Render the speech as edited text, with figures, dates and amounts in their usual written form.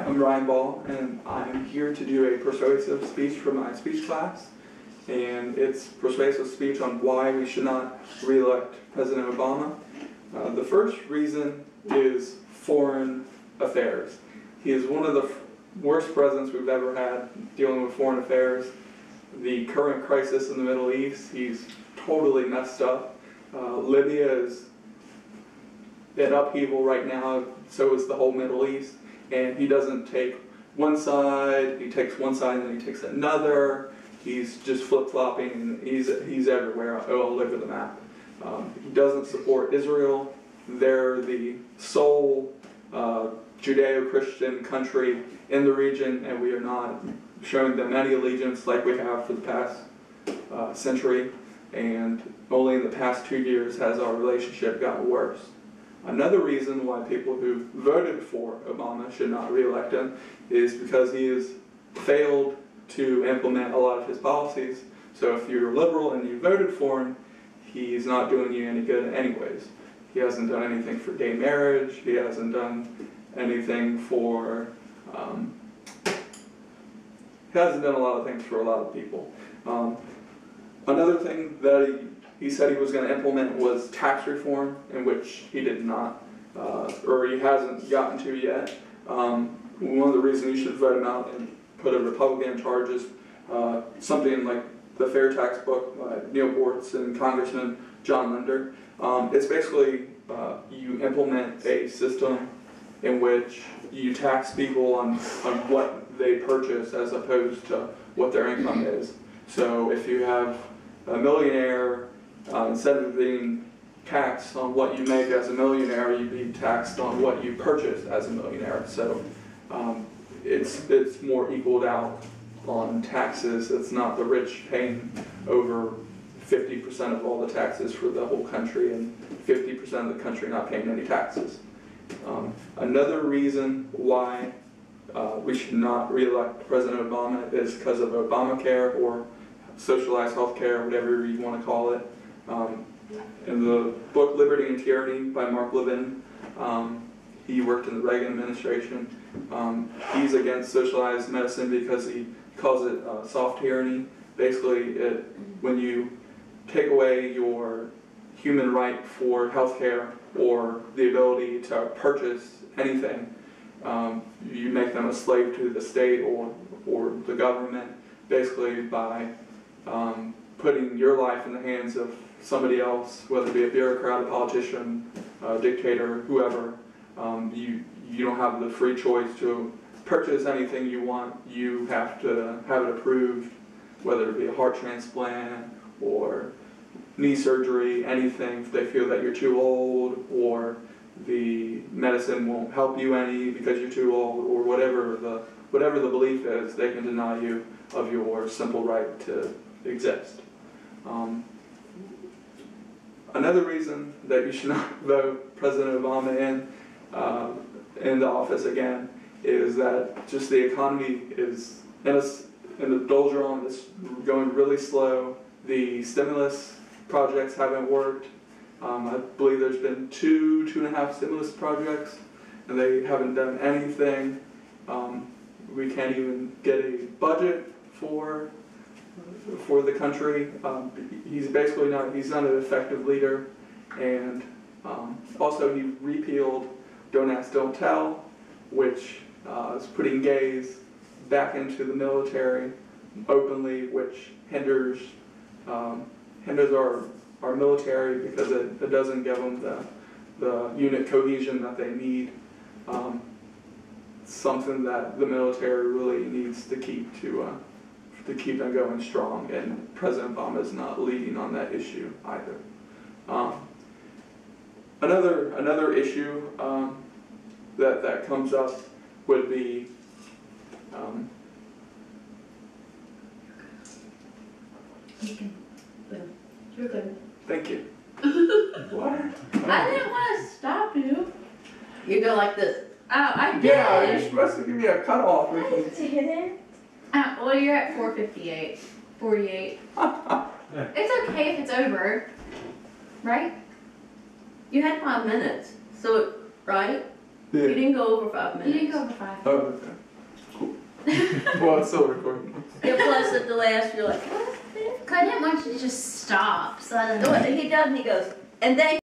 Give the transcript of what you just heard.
I'm Ryan Ball, and I'm here to do a persuasive speech for my speech class. And it's persuasive speech on why we should not re-elect President Obama. The first reason is foreign affairs. He is one of the worst presidents we've ever had dealing with foreign affairs. The current crisis in the Middle East, he's totally messed up. Libya is in upheaval right now, so is the whole Middle East. And he doesn't take one side, he takes one side and then he takes another. He's just flip-flopping, and he's everywhere, all over the map. He doesn't support Israel. They're the sole Judeo-Christian country in the region, and we are not showing them any allegiance like we have for the past century. And only in the past 2 years has our relationship gotten worse. Another reason why people who voted for Obama should not re-elect him is because he has failed to implement a lot of his policies. So if you're liberal and you voted for him, he's not doing you any good anyways. He hasn't done anything for gay marriage. He hasn't done anything for, he hasn't done a lot of things for a lot of people. Another thing that he said he was going to implement was tax reform, in which he did not, or he hasn't gotten to yet. One of the reasons you should vote him out and put a Republican in charge is something like the Fair Tax book by Neil Bortz and Congressman John Linder. It's basically you implement a system in which you tax people on what they purchase as opposed to what their income is. So if you have a millionaire, instead of being taxed on what you make as a millionaire, you'd be taxed on what you purchase as a millionaire. So it's more equaled out on taxes. It's not the rich paying over 50% of all the taxes for the whole country and 50% of the country not paying any taxes. Another reason why we should not re-elect President Obama is because of Obamacare, or socialized health care, whatever you want to call it. In the book Liberty and Tyranny by Mark Levin, he worked in the Reagan administration. He's against socialized medicine because he calls it soft tyranny. Basically, when you take away your human right for health care or the ability to purchase anything, you make them a slave to the state or the government, basically by putting your life in the hands of somebody else, whether it be a bureaucrat, a politician, a dictator, whoever. You don't have the free choice to purchase anything you want. You have to have it approved, whether it be a heart transplant or knee surgery, anything. If they feel that you're too old, or the medicine won't help you any because you're too old, or whatever the belief is, they can deny you of your simple right to exist. Another reason that you should not vote President Obama in the office again is that just the economy is in the doldrums. It's going really slow. The stimulus projects haven't worked. I believe there's been two and a half stimulus projects, and they haven't done anything. We can't even get a budget for the country. He's not an effective leader. And also he repealed Don't Ask, Don't Tell, which is putting gays back into the military openly, which hinders our military because it doesn't give them the unit cohesion that they need. Something that the military really needs to keep them going strong, and President Obama is not leading on that issue either. Another issue that comes up would be You're good. Thank you. What? I didn't want to stop you. You go like this. Oh, I did. Yeah, you're supposed to give me a cutoff. I didn't. Well, you're at 4:58, 48. It's okay if it's over, right? You had 5 minutes, so right? Yeah. You didn't go over 5 You minutes. didn't go over 5. Oh, okay. Cool. Well, it's still recording. Yeah, plus at the last, you're like, what? Cause I didn't want you to just stop, so I didn't. He does, and he goes, and then